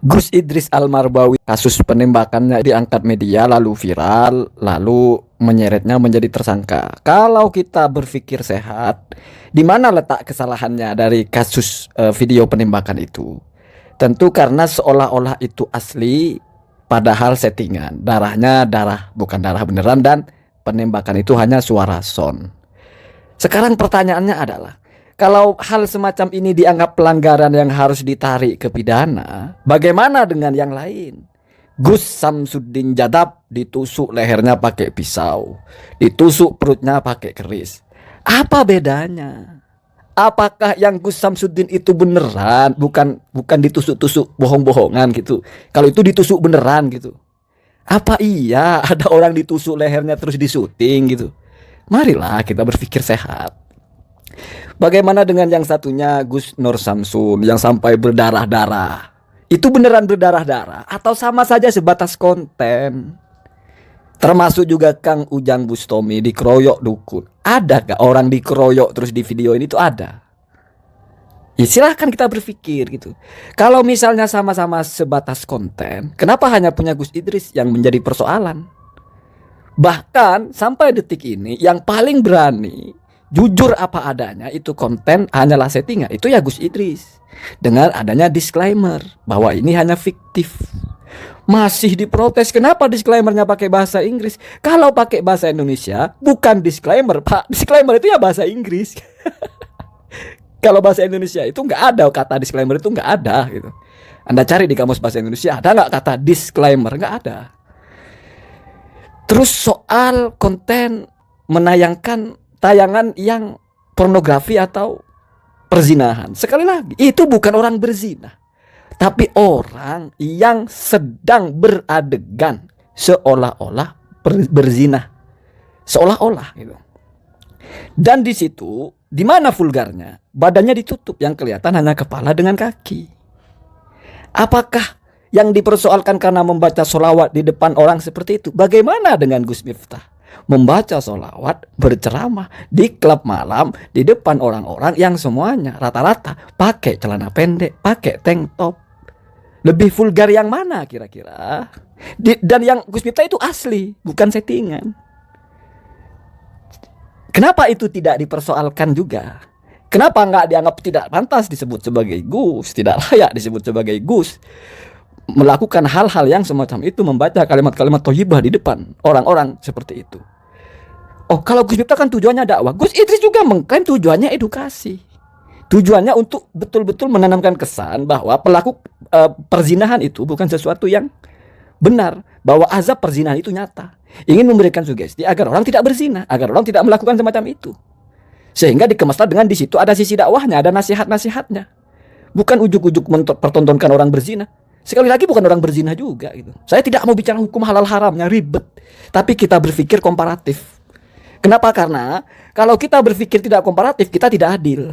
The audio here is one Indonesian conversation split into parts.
Gus Idris Almarbawi, kasus penembakannya diangkat media lalu viral, lalu menyeretnya menjadi tersangka. Kalau kita berpikir sehat, di mana letak kesalahannya dari kasus video penembakan itu? Tentu karena seolah-olah itu asli, padahal settingan. Darahnya darah bukan darah beneran dan penembakan itu hanya suara sound. Sekarang pertanyaannya adalah, kalau hal semacam ini dianggap pelanggaran yang harus ditarik ke pidana, bagaimana dengan yang lain? Gus Samsudin Jadab ditusuk lehernya pakai pisau, ditusuk perutnya pakai keris. Apa bedanya? Apakah yang Gus Samsudin itu beneran, bukan ditusuk-tusuk bohong-bohongan gitu? Kalau itu ditusuk beneran gitu. Apa iya ada orang ditusuk lehernya terus disuting gitu? Marilah kita berpikir sehat. Bagaimana dengan yang satunya, Gus Nur Samsun, yang sampai berdarah-darah? Itu beneran berdarah-darah atau sama saja sebatas konten? Termasuk juga Kang Ujang Bustomi dikeroyok dukun. Ada gak orang dikeroyok terus di video ini tuh ada? Ya silahkan kita berpikir gitu. Kalau misalnya sama-sama sebatas konten, kenapa hanya punya Gus Idris yang menjadi persoalan? Bahkan sampai detik ini yang paling berani jujur apa adanya itu konten hanyalah settingan, itu ya Gus Idris. Dengan adanya disclaimer bahwa ini hanya fiktif. Masih diprotes, kenapa disclaimernya pakai bahasa Inggris? Kalau pakai bahasa Indonesia bukan disclaimer, Pak. Disclaimer itu ya bahasa Inggris. Kalau bahasa Indonesia itu nggak ada kata disclaimer, itu nggak ada gitu. Anda cari di kamus bahasa Indonesia, ada nggak kata disclaimer? Nggak ada. Terus soal konten menayangkan tayangan yang pornografi atau perzinahan. Sekali lagi, itu bukan orang berzina, tapi orang yang sedang beradegan seolah-olah berzina. Seolah-olah gitu. Dan di situ, di mana vulgarnya? Badannya ditutup, yang kelihatan hanya kepala dengan kaki. Apakah yang dipersoalkan karena membaca sholawat di depan orang seperti itu? Bagaimana dengan Gus Miftah? Membaca sholawat, berceramah di klub malam di depan orang-orang yang semuanya rata-rata pakai celana pendek, pakai tank top. Lebih vulgar yang mana kira-kira? Dan yang Gus Miftah itu asli, bukan settingan. Kenapa itu tidak dipersoalkan juga? Kenapa nggak dianggap tidak pantas disebut sebagai Gus, tidak layak disebut sebagai Gus? Melakukan hal-hal yang semacam itu, membaca kalimat-kalimat thayyibah di depan orang-orang seperti itu. Oh, kalau Gus Miftah kan tujuannya dakwah. Gus Idris juga mengklaim tujuannya edukasi. Tujuannya untuk betul-betul menanamkan kesan bahwa pelaku perzinahan itu bukan sesuatu yang benar, bahwa azab perzinahan itu nyata. Ingin memberikan sugesti agar orang tidak berzina, agar orang tidak melakukan semacam itu. Sehingga dikemaslah dengan di situ ada sisi dakwahnya, ada nasihat-nasihatnya. Bukan ujuk-ujuk mempertontonkan orang berzina. Sekali lagi bukan orang berzina juga gitu. Saya tidak mau bicara hukum halal haramnya, ribet. Tapi kita berpikir komparatif. Kenapa? Karena kalau kita berpikir tidak komparatif, kita tidak adil.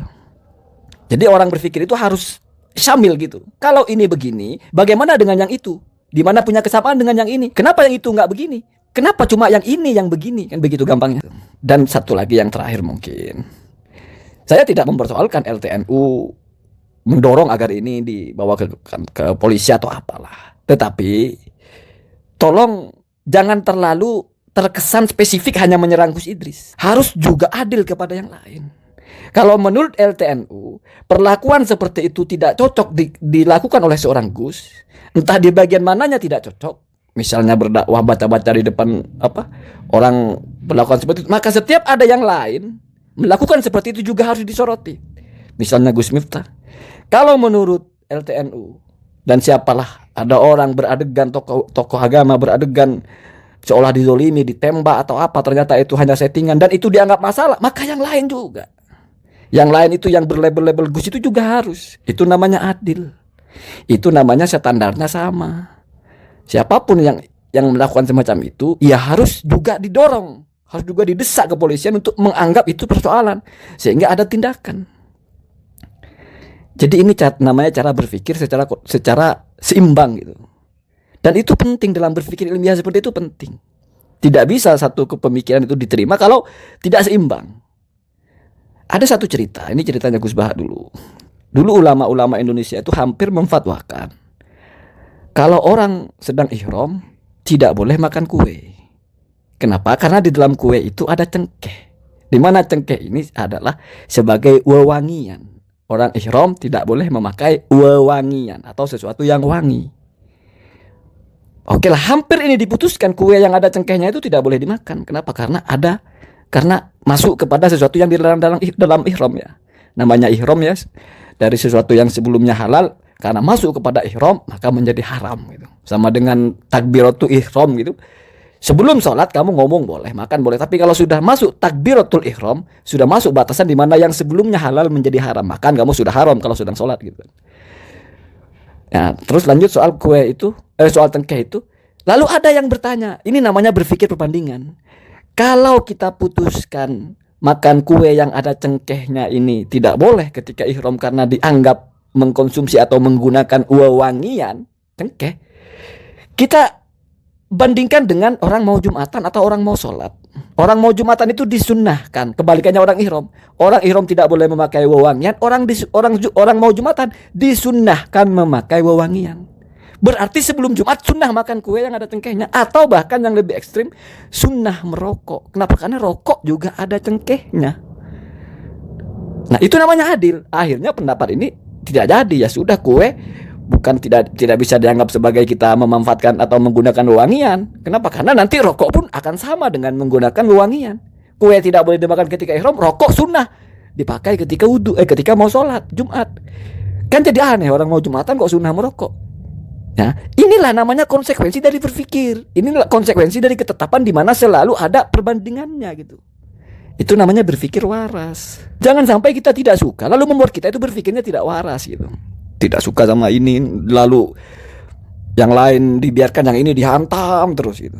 Jadi orang berpikir itu harus syamil gitu. Kalau ini begini, bagaimana dengan yang itu? Di mana punya kesamaan dengan yang ini? Kenapa yang itu nggak begini? Kenapa cuma yang ini yang begini? Kan begitu gampangnya. Dan satu lagi yang terakhir mungkin. Saya tidak mempersoalkan LTNU mendorong agar ini dibawa ke polisi atau apalah. Tetapi tolong jangan terlalu terkesan spesifik hanya menyerang Gus Idris. Harus juga adil kepada yang lain. Kalau menurut LTNU, perlakuan seperti itu tidak cocok dilakukan oleh seorang Gus, entah di bagian mananya tidak cocok. Misalnya berdakwah baca-baca di depan orang melakukan seperti itu, maka setiap ada yang lain melakukan seperti itu juga harus disoroti. Misalnya Gus Miftah. Kalau menurut LTNU dan siapalah ada orang beradegan, tokoh agama beradegan seolah dizolimi, ditembak atau apa, ternyata itu hanya settingan dan itu dianggap masalah, maka yang lain juga. Yang lain itu yang berlabel-label Gus itu juga harus. Itu namanya adil. Itu namanya standarnya sama. Siapapun yang melakukan semacam itu, ya harus juga didorong, harus juga didesak kepolisian untuk menganggap itu persoalan sehingga ada tindakan. Jadi ini namanya cara berpikir secara seimbang gitu. Dan itu penting dalam berpikir ilmiah seperti itu penting. Tidak bisa satu kepemikiran itu diterima kalau tidak seimbang. Ada satu cerita, ini ceritanya Gus Baha dulu. Dulu ulama-ulama Indonesia itu hampir memfatwakan Kalau orang sedang ihram tidak boleh makan kue. Kenapa? Karena di dalam kue itu ada cengkeh. Di mana cengkeh ini adalah sebagai wewangian. Orang ihram tidak boleh memakai wewangian atau sesuatu yang wangi. Oke lah, hampir ini diputuskan kue yang ada cengkehnya itu tidak boleh dimakan. Kenapa? Karena masuk kepada sesuatu yang dilarang dalam ihram ya. Namanya ihram ya, dari sesuatu yang sebelumnya halal karena masuk kepada ihram maka menjadi haram gitu. Sama dengan takbiratul ihram gitu. Sebelum sholat kamu ngomong boleh, makan boleh, tapi kalau sudah masuk takbiratul ihram, sudah masuk batasan di mana yang sebelumnya halal menjadi haram, makan kamu sudah haram kalau sedang sholat gitu. Nah, terus lanjut soal kue itu, soal cengkeh itu. Lalu ada yang bertanya, ini namanya berpikir perbandingan. Kalau kita putuskan makan kue yang ada cengkehnya ini tidak boleh ketika ihram karena dianggap mengkonsumsi atau menggunakan wewangian cengkeh, kita bandingkan dengan orang mau Jumatan atau orang mau sholat. Orang mau Jumatan itu disunnahkan, kebalikannya orang ihram. Orang ihram tidak boleh memakai wewangian, orang mau Jumatan disunnahkan memakai wewangian. Berarti sebelum Jumat sunnah makan kue yang ada cengkehnya, atau bahkan yang lebih ekstrim sunnah merokok. Kenapa? Karena rokok juga ada cengkehnya. Nah, itu namanya adil. Akhirnya pendapat ini tidak jadi, ya sudah, kue bukan tidak bisa dianggap sebagai kita memanfaatkan atau menggunakan wewangian. Kenapa? Karena nanti rokok pun akan sama dengan menggunakan wewangian. Kue tidak boleh dimakan ketika ihram, rokok sunnah dipakai ketika wudu, ketika mau sholat Jumat. Kan jadi aneh, orang mau Jumatan kok sunnah merokok. Nah, inilah namanya konsekuensi dari berpikir. Inilah konsekuensi dari ketetapan di mana selalu ada perbandingannya gitu. Itu namanya berpikir waras. Jangan sampai kita tidak suka lalu membuat kita itu berpikirnya tidak waras gitu. Tidak suka sama ini, lalu yang lain dibiarkan, yang ini dihantam terus gitu.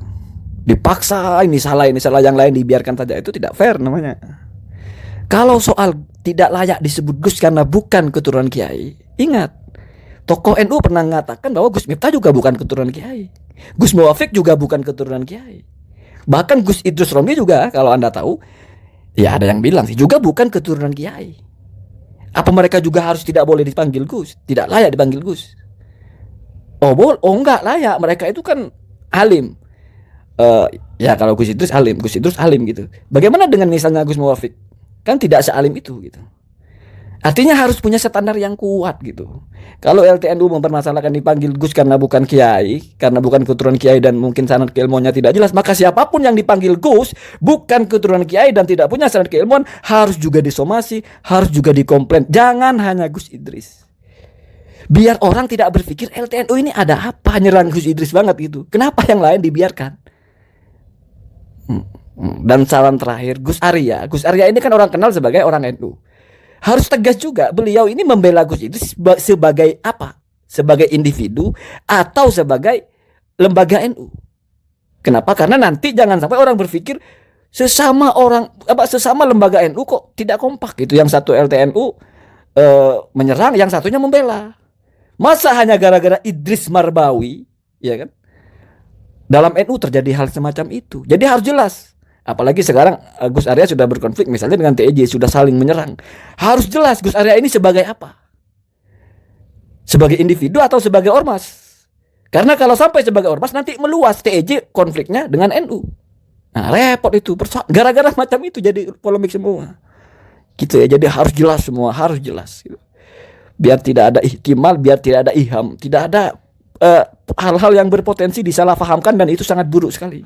Dipaksa, ini salah, yang lain dibiarkan saja. Itu tidak fair namanya. Kalau soal tidak layak disebut Gus karena bukan keturunan Kiai, ingat, tokoh NU pernah mengatakan bahwa Gus Miftah juga bukan keturunan Kiai. Gus Muwafiq juga bukan keturunan Kiai. Bahkan Gus Idrus Romli juga, kalau Anda tahu, ya ada yang bilang sih juga bukan keturunan Kiai. Apa mereka juga harus tidak boleh dipanggil Gus? Tidak layak dipanggil Gus? Oh enggak layak. Mereka itu kan alim. Ya kalau Gus Idrus alim gitu. Bagaimana dengan misalnya Gus Muwafiq? Kan tidak sealim itu gitu. Artinya harus punya standar yang kuat gitu. Kalau LTNU mempermasalahkan dipanggil Gus karena bukan Kiai, karena bukan keturunan Kiai dan mungkin sanad keilmuannya tidak jelas, maka siapapun yang dipanggil Gus bukan keturunan Kiai dan tidak punya sanad keilmuan harus juga disomasi, harus juga dikomplain. Jangan hanya Gus Idris. Biar orang tidak berpikir LTNU ini ada apa nyerang Gus Idris banget gitu. Kenapa yang lain dibiarkan? Dan saran terakhir, Gus Arya ini kan orang kenal sebagai orang NU. Harus tegas juga, beliau ini membela Gus Idris sebagai apa? Sebagai individu atau sebagai lembaga NU. Kenapa? Karena nanti jangan sampai orang berpikir sesama lembaga NU kok tidak kompak gitu. Yang satu LTNU menyerang, yang satunya membela. Masa hanya gara-gara Idris Marbawi, ya kan? Dalam NU terjadi hal semacam itu. Jadi harus jelas. Apalagi sekarang Gus Arya sudah berkonflik misalnya dengan TEJ, sudah saling menyerang. Harus jelas Gus Arya ini sebagai apa? Sebagai individu atau sebagai ormas? Karena kalau sampai sebagai ormas nanti meluas TEJ konfliknya dengan NU. Nah, repot itu. Gara-gara macam itu jadi polemik semua. Gitu ya. Jadi harus jelas semua, harus jelas gitu. Biar tidak ada ihtimal, biar tidak ada iham, tidak ada hal-hal yang berpotensi disalahpahamkan, dan itu sangat buruk sekali.